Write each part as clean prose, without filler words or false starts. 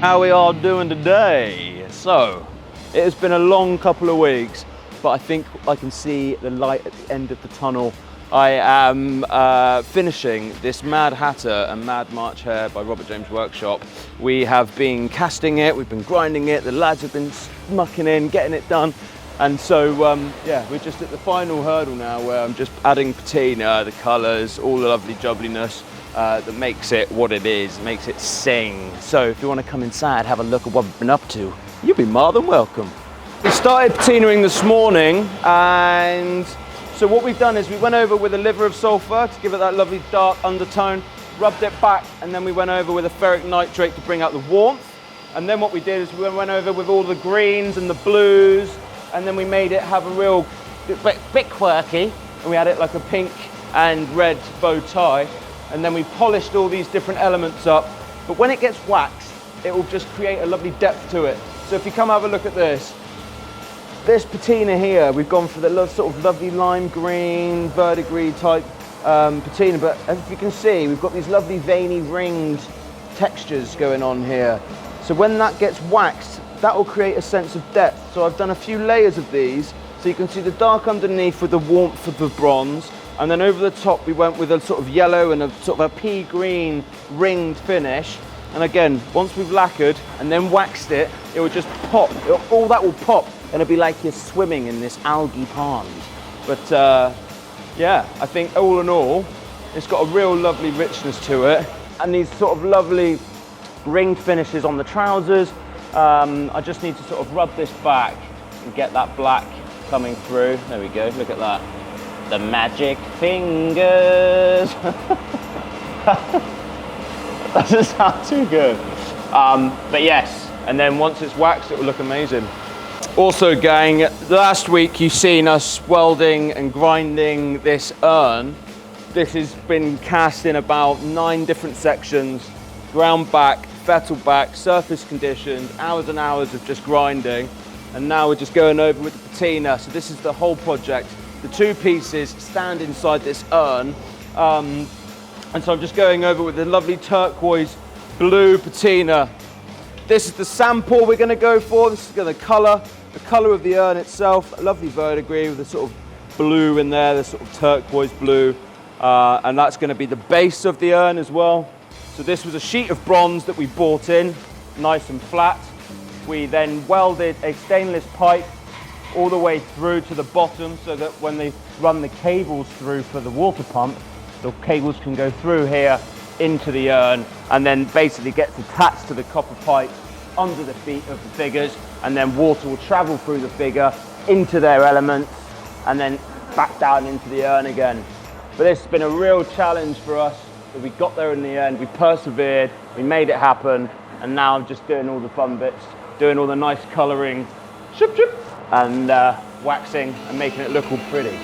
How we are doing today? So, it has been a long couple of weeks, but I think I can see the light at the end of the tunnel. I am finishing this Mad Hatter and Mad March Hare by Robert James Workshop. We have been casting it, we've been grinding it, the lads have been mucking in, getting it done. And so, yeah, we're just at the final hurdle now where I'm just adding patina, the colours, all the lovely jubbliness that makes it what it is, makes it sing. So if you want to come inside, have a look at what we've been up to, you'll be more than welcome. We started patinaing this morning, and so what we've done is we went over with a liver of sulphur to give it that lovely dark undertone, rubbed it back, and then we went over with a ferric nitrate to bring out the warmth. And then what we did is we went over with all the greens and the blues, and then we made it have a real bit quirky, and we had it like a pink and red bow tie, and then we polished all these different elements up. But when it gets waxed, it will just create a lovely depth to it. So if you come have a look at this patina here, we've gone for the sort of lovely lime green, verdigris type patina, but as you can see, we've got these lovely veiny ringed textures going on here. So when that gets waxed, that will create a sense of depth. So I've done a few layers of these, so you can see the dark underneath with the warmth of the bronze, and then over the top we went with a sort of yellow and a sort of a pea green ringed finish. And again, once we've lacquered and then waxed it, it will just pop, all that will pop, and it'll be like you're swimming in this algae pond. But yeah, I think all in all, it's got a real lovely richness to it, and these sort of lovely ringed finishes on the trousers. I just need to sort of rub this back and get that black coming through. There we go, look at that. The magic fingers. That doesn't sound too good. But yes, and then once it's waxed, it will look amazing. Also gang, last week you've seen us welding and grinding this urn. This has been cast in about 9 different sections, ground back, fettle back, surface conditioned, hours and hours of just grinding. And now we're just going over with the patina. So this is the whole project. The 2 pieces stand inside this urn. And so I'm just going over with the lovely turquoise blue patina. This is the sample we're gonna go for. This is gonna colour the colour of the urn itself. A lovely verdigris with a sort of blue in there, the sort of turquoise blue. And that's gonna be the base of the urn as well. So this was a sheet of bronze that we bought in, nice and flat. We then welded a stainless pipe all the way through to the bottom so that when they run the cables through for the water pump, the cables can go through here into the urn and then basically gets attached to the copper pipe under the feet of the figures, and then water will travel through the figure into their elements and then back down into the urn again. But this has been a real challenge for us, but we got there in the end, we persevered, we made it happen, and now I'm just doing all the fun bits, doing all the nice colouring, and waxing and making it look all pretty.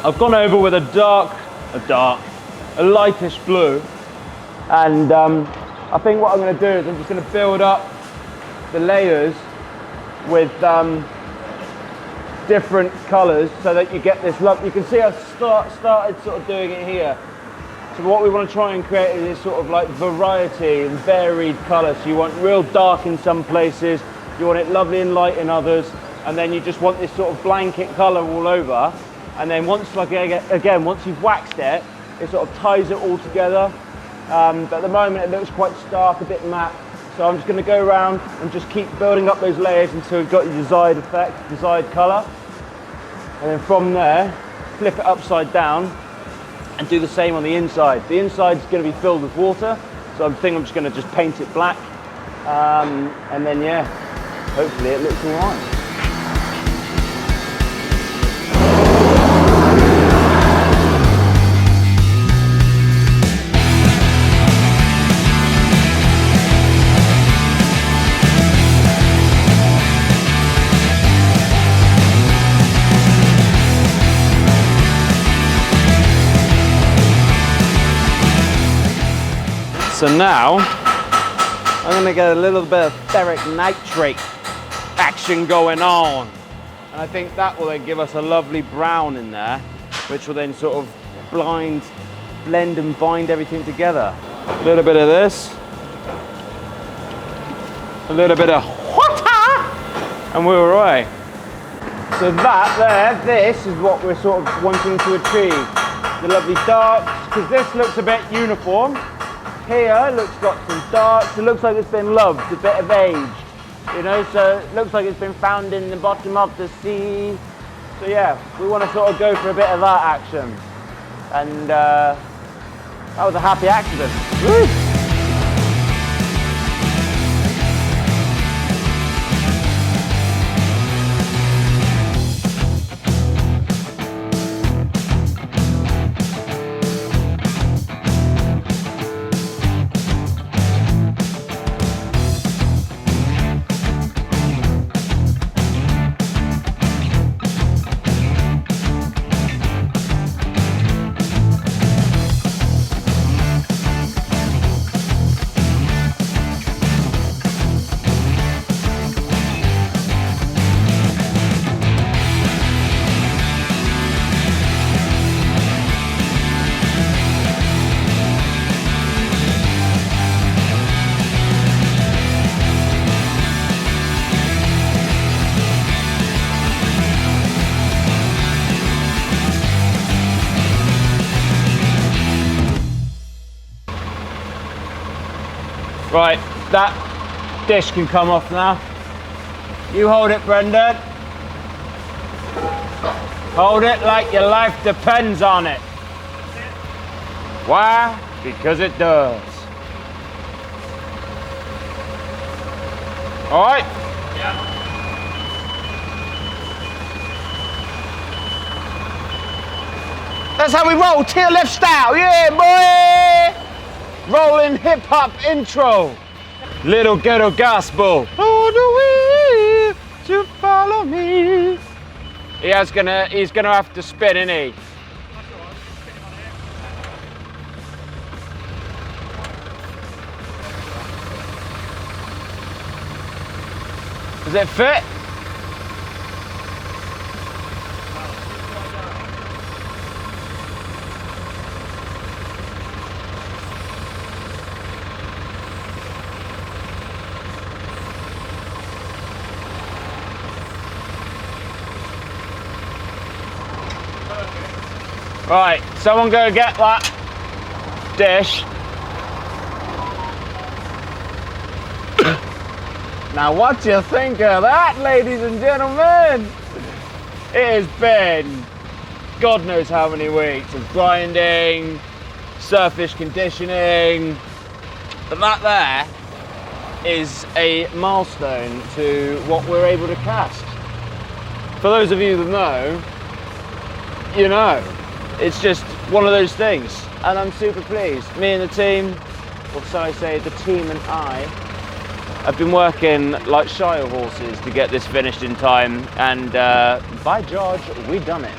I've gone over with a lightish blue, and I think what I'm going to do is I'm just going to build up the layers with different colours so that you get this look. You can see I've started sort of doing it here. So what we want to try and create is this sort of like variety and varied colours. So you want real dark in some places, you want it lovely and light in others, and then you just want this sort of blanket colour all over. And then once, like again, once you've waxed it, it sort of ties it all together. But at the moment it looks quite stark, a bit matte. So I'm just going to go around and just keep building up those layers until you've got your desired effect, desired colour. And then from there, flip it upside down and do the same on the inside. The inside's going to be filled with water, so I think I'm just going to just paint it black. And then yeah, hopefully it looks alright. So now, I'm gonna get a little bit of ferric nitrate action going on. And I think that will then give us a lovely brown in there, which will then sort of blend and bind everything together. A little bit of this, a little bit of and we're away. So that there, this is what we're sort of wanting to achieve. The lovely darks, because this looks a bit uniform. Here looks got some darks. It looks like it's been loved, a bit of age. You know, so it looks like it's been found in the bottom of the sea. So yeah, we want to sort of go for a bit of that action. And that was a happy accident. Woo! Right, that dish can come off now. You hold it, Brendan. Hold it like your life depends on it. Why? Because it does. All right? Yeah. That's how we roll, tail left style. Yeah, boy! Rolling hip hop intro. Little ghetto gospel. All the way to follow me. He's gonna have to spin, isn't he? Does it fit? Right, someone go get that dish. Now what do you think of that, ladies and gentlemen? It has been God knows how many weeks of grinding, surface conditioning, but that there is a milestone to what we're able to cast. For those of you that know, you know. It's just one of those things, and I'm super pleased. Me and the team, or so I say, the team and I, have been working like Shire horses to get this finished in time, and by George, we done it.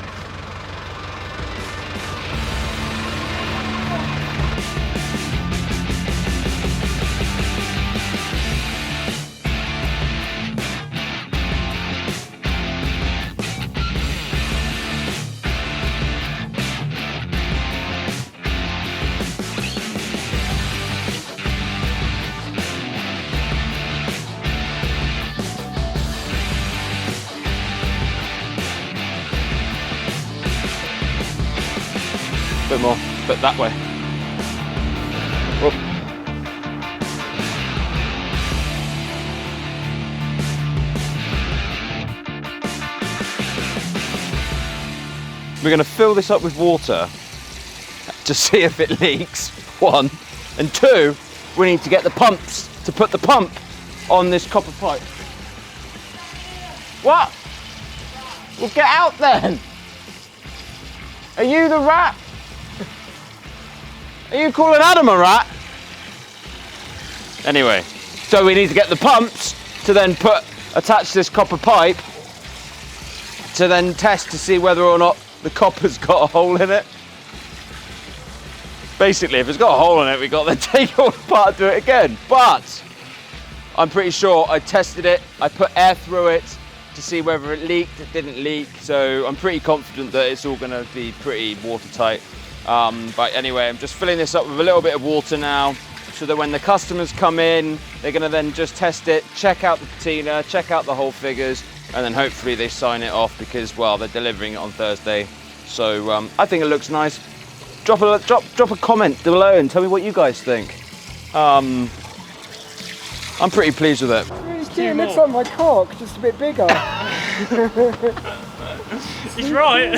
Bit more, but that way. Whoop. We're going to fill this up with water to see if it leaks, one, and two, we need to get the pumps to put the pump on this copper pipe. What? Well, get out then. Are you the rat? Are you calling Adam a rat? Anyway, so we need to get the pumps to then attach this copper pipe to then test to see whether or not the copper's got a hole in it. Basically, if it's got a hole in it, we've got to take it all apart and do it again. But I'm pretty sure I tested it. I put air through it to see whether it leaked. It didn't leak, so I'm pretty confident that it's all going to be pretty watertight. But anyway, I'm just filling this up with a little bit of water now, so that when the customers come in, they're going to then just test it, check out the patina, check out the whole figures, and then hopefully they sign it off because, well, they're delivering it on Thursday. So I think it looks nice. Drop a comment below and tell me what you guys think. I'm pretty pleased with it. Really cute. It looks like my cock, just a bit bigger. He's right.